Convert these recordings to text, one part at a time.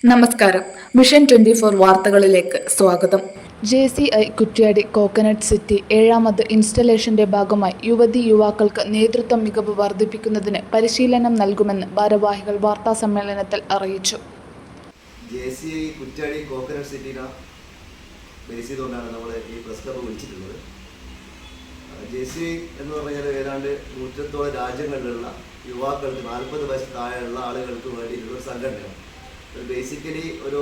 നമസ്കാരം. വിഷൻ 24 വാർത്തകളിലേക്ക് സ്വാഗതം. JCI കുറ്റ്യാടി കോക്കനട്ട് സിറ്റി ഏഴാമത് ഇൻസ്റ്റലേഷന്റെ ഭാഗമായി യുവതി-യുവാക്കൾക്ക് നേതൃത്വ മികവ് വർദ്ധിപ്പിക്കുന്നതിന് പരിശീലനം നൽകുമെന്ന് ഭാരവാഹികൾ വാർത്താസമ്മേളനത്തിൽ അറിയിച്ചു. JCI കുറ്റ്യാടി കോക്കനട്ട് സിറ്റിനെ ബേസ് ചെയ്തുകൊണ്ടാണ് നമ്മൾ ഈ പ്രസ് ക്ലബ്ബ് വിളിച്ചിട്ടുള്ളത്. JCI എന്ന് പറഞ്ഞാൽ ഏതാണ്ട് 100ഓളം രാജ്യങ്ങളിലുള്ള യുവാക്കൾക്ക് 40 വയസ്സ് താഴെയുള്ള ആളുകൾക്ക് വേണ്ടിയിട്ടുള്ള ഒരു സംഘടനയാണ്. ബേസിക്കലി ഒരു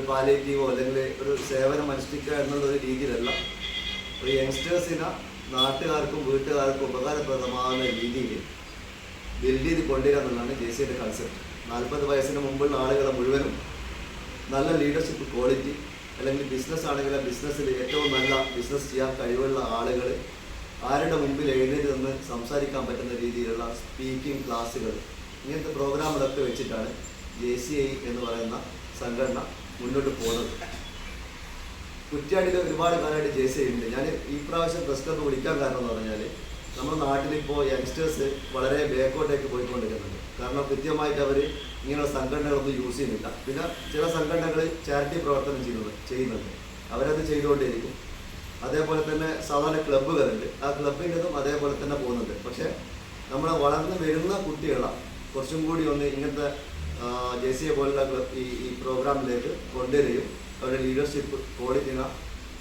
പാലിയേറ്റീവോ അല്ലെങ്കിൽ ഒരു സേവനം അനുഷ്ഠിക്കുക എന്നുള്ളൊരു രീതിയിലല്ല, ഒരു യങ്സ്റ്റേഴ്സിനെ നാട്ടുകാർക്കും വീട്ടുകാർക്കും ഉപകാരപ്രദമാകുന്ന രീതിയിൽ ബിൽഡ് ചെയ്ത് കൊണ്ടുവരിക എന്നുള്ളതാണ് JCIയുടെ കൺസെപ്റ്റ്. 40 വയസ്സിന് മുമ്പുള്ള ആളുകളെ മുഴുവനും നല്ല ലീഡർഷിപ്പ് ക്വാളിറ്റി, അല്ലെങ്കിൽ ബിസിനസ് ആണെങ്കിൽ ആ ബിസിനസ്സിൽ ഏറ്റവും നല്ല ബിസിനസ് ചെയ്യാൻ കഴിവുള്ള ആളുകൾ ആരുടെ മുമ്പിൽ എഴുന്നേറ്റ് നിന്ന് സംസാരിക്കാൻ പറ്റുന്ന രീതിയിലുള്ള സ്പീക്കിംഗ് ക്ലാസ്സുകൾ, ഇങ്ങനത്തെ പ്രോഗ്രാമുകളൊക്കെ വെച്ചിട്ടാണ് JCI എന്ന് പറയുന്ന സംഘടന മുന്നോട്ട് പോകുന്നത്. കുറ്റ്യാടിയിൽ ഒരുപാട് കാലമായിട്ട് JCI ഉണ്ട്. ഞാൻ ഈ പ്രാവശ്യം പ്രസ് ക്ലബ്ബ് വിളിക്കാൻ കാരണം എന്ന് പറഞ്ഞാൽ നമ്മുടെ നാട്ടിലിപ്പോൾ യങ്സ്റ്റേഴ്സ് വളരെ ബാക്കോട്ടേക്ക് പോയിക്കൊണ്ടിരിക്കുന്നുണ്ട്. കാരണം കൃത്യമായിട്ട് അവർ ഇങ്ങനെയുള്ള സംഘടനകളൊന്നും യൂസ് ചെയ്യുന്നില്ല. പിന്നെ ചില സംഘടനകൾ ചാരിറ്റി പ്രവർത്തനം ചെയ്യുന്നുണ്ട്, അവരത് ചെയ്തുകൊണ്ടേയിരിക്കും. അതേപോലെ തന്നെ സാധാരണ ക്ലബ്ബുകളുണ്ട്, ആ ക്ലബിൻ്റെതും അതേപോലെ തന്നെ പോകുന്നുണ്ട്. പക്ഷേ നമ്മളെ വളർന്നു വരുന്ന കുട്ടികളെ കുറച്ചും കൂടി ഒന്ന് ഇങ്ങനത്തെ JCI പോലുള്ള ഈ പ്രോഗ്രാമിലേക്ക് കൊണ്ടുവരികയും അവരുടെ ലീഡർഷിപ്പ് ക്വാളിറ്റിനെ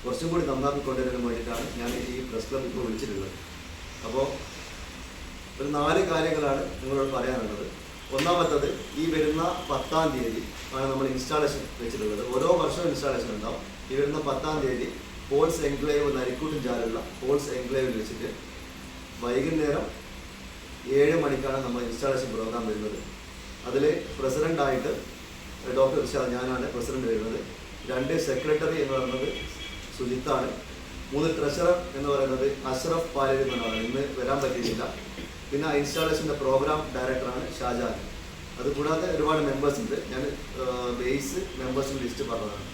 കുറച്ചും കൂടി നന്നാക്കി കൊണ്ടുവരാൻ വേണ്ടിയിട്ടാണ് ഞാൻ ഈ പ്രസ് ക്ലബ് ഇപ്പോൾ വിളിച്ചിട്ടുള്ളത്. അപ്പോൾ ഒരു 4 കാര്യങ്ങളാണ് നിങ്ങളോട് പറയാനുള്ളത്. ഒന്നാമത്തത്, ഈ വരുന്ന 10-ാം തീയതി ആണ് നമ്മൾ ഇൻസ്റ്റാളേഷൻ വെച്ചിട്ടുള്ളത്. ഓരോ വർഷവും ഇൻസ്റ്റാളേഷൻ ഉണ്ടാവും. ഈ വരുന്ന 10-ാം തീയതി പോൾസ് എൻക്ലേവ് നരിക്കൂട്ടും ചാലുള്ള പോൾസ് എൻക്ലേവിൽ വെച്ചിട്ട് വൈകുന്നേരം 7 മണിക്കാണ് നമ്മൾ ഇൻസ്റ്റാളേഷൻ പ്രോഗ്രാം വരുന്നത്. അതിൽ പ്രസിഡൻ്റായിട്ട് ഡോക്ടർ ഇർഷാദ്, ഞാനാണ് പ്രസിഡന്റ് വരുന്നത്. 2 സെക്രട്ടറി എന്ന് പറയുന്നത് സുജിത്താണ്. 3 ട്രഷറർ എന്ന് പറയുന്നത് അഷ്റഫ് പാലേരി എന്നാണ്, ഇന്ന് വരാൻ പറ്റിയിട്ടില്ല. പിന്നെ ഇൻസ്റ്റാളേഷൻ്റെ പ്രോഗ്രാം ഡയറക്ടറാണ് ഷാജാൻ. അതുകൂടാതെ ഒരുപാട് മെമ്പേഴ്സ് ഉണ്ട്. ഞാൻ ബേസ് മെമ്പേഴ്സിൻ്റെ ലിസ്റ്റ് പറഞ്ഞതാണ്.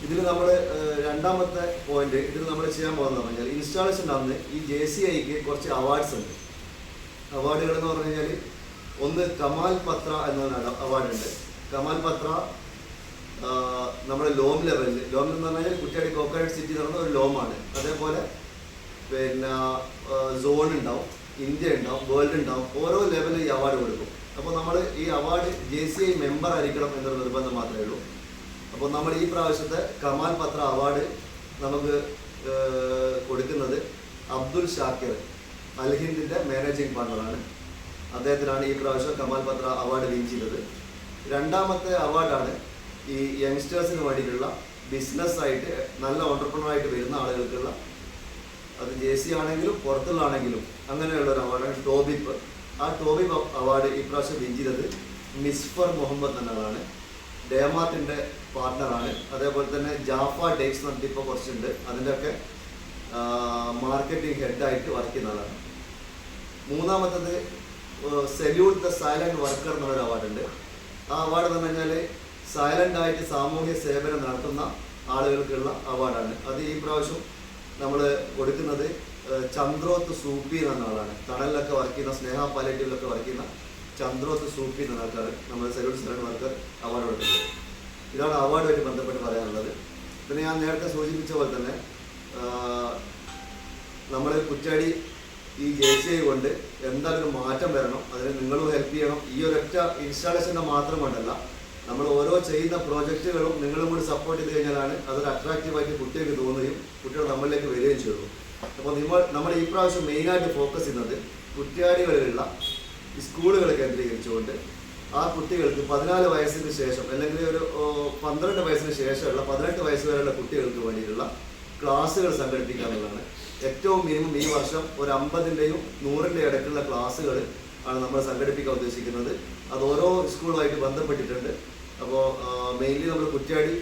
ഇതിൽ നമ്മൾ രണ്ടാമത്തെ പോയിന്റ്, ഇതിൽ നമ്മൾ ചെയ്യാൻ പോകുന്നത് പറഞ്ഞാൽ ഇൻസ്റ്റാളേഷൻ്റെ അന്ന് ഈ JCIക്ക് കുറച്ച് അവാർഡ്സ് ഉണ്ട്. അവാർഡുകൾ എന്ന് പറഞ്ഞു കഴിഞ്ഞാൽ ഒന്ന് കമാൽ പത്ര എന്ന അവാർഡുണ്ട്. കമാൽ പത്ര നമ്മുടെ ലോം ലെവലിൽ, ലോം എന്ന് പറഞ്ഞാൽ കുറ്റ്യാടി കോക്കനട്ട് സിറ്റി എന്ന് പറഞ്ഞ ഒരു ലോമാണ്. അതേപോലെ പിന്നെ സോൺ ഉണ്ടാവും, ഇന്ത്യ ഉണ്ടാവും, വേൾഡ് ഉണ്ടാവും. ഓരോ ലെവലിൽ ഈ അവാർഡ് കൊടുക്കും. അപ്പോൾ നമ്മൾ ഈ അവാർഡ് JCI മെമ്പർ ആയിരിക്കണം എന്നൊരു നിർബന്ധം മാത്രമേ ഉള്ളൂ. അപ്പോൾ നമ്മൾ ഈ പ്രാവശ്യത്തെ കമാൽ പത്ര അവാർഡ് നമുക്ക് കൊടുക്കുന്നത് അബ്ദുൽ ഷാക്കിർ, അൽഹിന്ദിൻ്റെ മാനേജിംഗ് പാർട്ണറാണ്. അദ്ദേഹത്തിനാണ് ഈ പ്രാവശ്യം കമാൽ പത്ര അവാർഡ് വിൻ ചെയ്തത്. രണ്ടാമത്തെ അവാർഡാണ് ഈ യങ്സ്റ്റേഴ്സിന് വേണ്ടിയിട്ടുള്ള ബിസിനസ്സായിട്ട് നല്ല ഓണ്ടർപ്രണറായിട്ട് വരുന്ന ആളുകൾക്കുള്ള, അത് JCI ആണെങ്കിലും പുറത്തുള്ളാണെങ്കിലും അങ്ങനെയുള്ള ഒരു അവാർഡാണ് ടോബിപ്പ്. ആ ടോബിപ്പ് അവാർഡ് ഈ പ്രാവശ്യം വിൻ ചെയ്തത് മിസ്ഫർ മുഹമ്മദ് എന്നയാളാണ്. ഡേമാർട്ടിൻ്റെ പാർട്ണറാണ്. അതേപോലെ തന്നെ ജാഫ ഡേക്സ് എന്ന് പറഞ്ഞിട്ട് ഇപ്പോൾ കുറച്ചുണ്ട്, അതിൻ്റെയൊക്കെ മാർക്കറ്റിംഗ് ഹെഡായിട്ട് വർക്ക് ചെയ്യുന്ന ആളാണ്. മൂന്നാമത്തത് സല്യൂട്ട് ദ സൈലന്റ് വർക്കർ എന്നൊരു അവാർഡുണ്ട്. ആ അവാർഡ് എന്ന് പറഞ്ഞാൽ സൈലൻ്റായിട്ട് സാമൂഹ്യ സേവനം നടത്തുന്ന ആളുകൾക്കുള്ള അവാർഡാണ്. അത് ഈ പ്രാവശ്യം നമ്മൾ കൊടുക്കുന്നത് ചന്ദ്രോത്ത് സൂപ്പി എന്ന ആളാണ്. തണലിലൊക്കെ വർക്ക് ചെയ്യുന്ന, സ്നേഹ പാലിയേറ്റീവിലൊക്കെ വർക്ക് ചെയ്യുന്ന ചന്ദ്രോത്ത് സൂപ്പി എന്ന ആൾക്കാർ നമ്മൾ സല്യൂട്ട് സൈലന്റ് വർക്കർ അവാർഡ് കൊടുക്കുന്നത്. ഇതാണ് അവാർഡുമായിട്ട് ബന്ധപ്പെട്ട് പറയാനുള്ളത്. പിന്നെ ഞാൻ നേരത്തെ സൂചിപ്പിച്ച പോലെ തന്നെ നമ്മൾ കുറ്റ്യാടി ഈ JCI കൊണ്ട് എന്തായാലും ഒരു മാറ്റം വരണം. അതിന് നിങ്ങളും ഹെൽപ്പ് ചെയ്യണം. ഈ ഒരൊറ്റ ഇൻസ്റ്റാളേഷൻ്റെ മാത്രം കൊണ്ടല്ല, നമ്മൾ ഓരോ ചെയ്യുന്ന പ്രോജക്റ്റുകളും നിങ്ങളും കൂടി സപ്പോർട്ട് ചെയ്ത് കഴിഞ്ഞാലാണ് അതൊരു അട്രാക്റ്റീവായിട്ട് കുട്ടികൾക്ക് തോന്നുകയും കുട്ടികൾ നമ്മളിലേക്ക് വരികയും ചെയ്യുള്ളൂ. അപ്പോൾ നമ്മൾ ഈ പ്രാവശ്യം മെയിനായിട്ട് ഫോക്കസ് ചെയ്യുന്നത് കുറ്റ്യാടികളിലുള്ള ഈ സ്കൂളുകൾ കേന്ദ്രീകരിച്ചുകൊണ്ട് ആ കുട്ടികൾക്ക് 14 വയസ്സിന് ശേഷം, അല്ലെങ്കിൽ ഒരു 12 വയസ്സിന് ശേഷമുള്ള 18 വയസ്സ് വരെയുള്ള കുട്ടികൾക്ക് വേണ്ടിയിട്ടുള്ള ക്ലാസ്സുകൾ സംഘടിപ്പിക്കുക എന്നുള്ളതാണ്. ഏറ്റവും മിനിമം ഈ വർഷം ഒരു 50-ൻ്റെയും 100-ൻ്റെയും ഇടയ്ക്കുള്ള ക്ലാസ്സുകൾ ആണ് നമ്മൾ സംഘടിപ്പിക്കാൻ ഉദ്ദേശിക്കുന്നത്. അത് ഓരോ സ്കൂളുമായിട്ട് ബന്ധപ്പെട്ടിട്ടുണ്ട്. അപ്പോൾ മെയിൻലി നമ്മൾ കുറ്റ്യാടി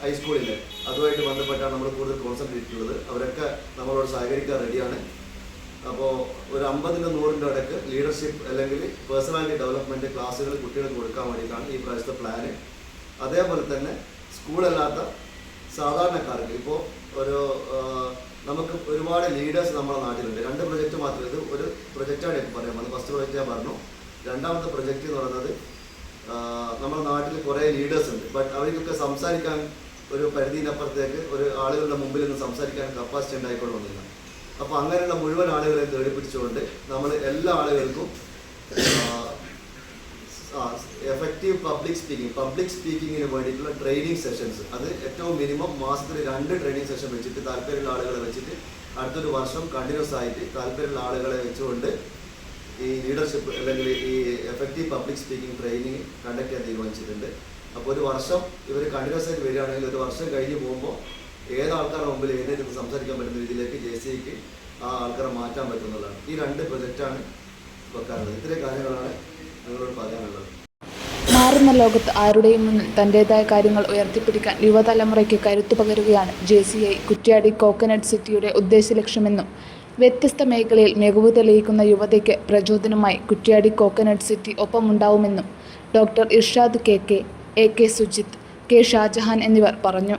ഹൈസ്കൂളിലെ അതുമായിട്ട് ബന്ധപ്പെട്ടാണ് നമ്മൾ കൂടുതൽ കോൺസെൻട്രേറ്റ് ചെയ്തിട്ടുള്ളത്. അവരൊക്കെ നമ്മളോട് സഹകരിക്കാൻ റെഡിയാണ്. അപ്പോൾ ഒരു 50-ൻ്റെ 100-ൻ്റെ ഇടയ്ക്ക് ലീഡർഷിപ്പ് അല്ലെങ്കിൽ പേഴ്സണാലിറ്റി ഡെവലപ്മെൻറ്റ് ക്ലാസ്സുകൾ കുട്ടികൾക്ക് കൊടുക്കാൻ വേണ്ടിയിട്ടാണ് ഈ പ്രാവശ്യത്തെ പ്ലാന്. അതേപോലെ തന്നെ സ്കൂളല്ലാത്ത സാധാരണക്കാർക്ക് ഇപ്പോൾ ഒരു നമുക്ക് ഒരുപാട് ലീഡേഴ്സ് നമ്മുടെ നാട്ടിലുണ്ട്. 2 പ്രൊജക്റ്റ് മാത്രമേ, ഇത് ഒരു പ്രൊജക്റ്റാണ് ഇപ്പോൾ പറയാൻ. ഫസ്റ്റ് പ്രൊജക്റ്റ് ഞാൻ പറഞ്ഞു. രണ്ടാമത്തെ പ്രൊജക്റ്റ് എന്ന് പറയുന്നത് നമ്മുടെ നാട്ടിൽ കുറേ ലീഡേഴ്സ് ഉണ്ട്. ബട്ട് അവർക്കൊക്കെ സംസാരിക്കാൻ ഒരു പരിധിയിനപ്പുറത്തേക്ക് ഒരു ആളുകളുടെ മുമ്പിൽ നിന്ന് സംസാരിക്കാൻ കപ്പാസിറ്റി ഉണ്ടായിക്കൊള്ളുന്നില്ല. അപ്പോൾ അങ്ങനെയുള്ള മുഴുവൻ ആളുകളെ തേടിപ്പിടിച്ചുകൊണ്ട് നമ്മൾ എല്ലാ ആളുകൾക്കും എഫക്റ്റീവ് പബ്ലിക് സ്പീക്കിങ്ങിന് വേണ്ടിയിട്ടുള്ള ട്രെയിനിങ് സെഷൻസ്, അത് ഏറ്റവും മിനിമം മാസത്തിൽ 2 ട്രെയിനിങ് സെഷൻ വെച്ചിട്ട് താല്പര്യമുള്ള ആളുകളെ വെച്ചിട്ട് അടുത്തൊരു വർഷം കണ്ടിന്യൂസ് ആയിട്ട് താല്പര്യമുള്ള ആളുകളെ വെച്ചുകൊണ്ട് ഈ ലീഡർഷിപ്പ് അല്ലെങ്കിൽ ഈ effective public speaking training conduct ചെയ്യാൻ തീരുമാനിച്ചിട്ടുണ്ട്. അപ്പോൾ ഒരു വർഷം ഇവർ കണ്ടിന്യൂസ് ആയിട്ട് വരികയാണെങ്കിൽ ഒരു വർഷം കഴിഞ്ഞ് പോകുമ്പോൾ ഏത് ആൾക്കാരുടെ മുമ്പിൽ എഴുന്നേറ്റ് സംസാരിക്കാൻ പറ്റുന്ന രീതിയിലേക്ക് JCIക്ക് ആ ആൾക്കാരെ മാറ്റാൻ പറ്റുന്നതാണ്. ഈ 2 പ്രൊജക്റ്റാണ് വെക്കാറുള്ളത്. ഇത്രയും കാര്യങ്ങളാണ് നിങ്ങളോട് പറയാനുള്ളത്. മാറുന്ന ലോകത്ത് ആരുടെയും മുന്നിൽ തൻ്റേതായ കാര്യങ്ങൾ ഉയർത്തിപ്പിടിക്കാൻ യുവതലമുറയ്ക്ക് കരുത്തു പകരുകയാണ് JCI കുറ്റ്യാടി കോക്കനട്ട് സിറ്റിയുടെ ഉദ്ദേശലക്ഷ്യമെന്നും വ്യത്യസ്ത മേഖലയിൽ മികവ് തെളിയിക്കുന്ന യുവതയ്ക്ക് പ്രചോദനമായി കുറ്റ്യാടി കോക്കനട്ട് സിറ്റി ഒപ്പമുണ്ടാവുമെന്നും doctor Irshad KK, AK Sujith, K Shajahan എന്നിവർ പറഞ്ഞു.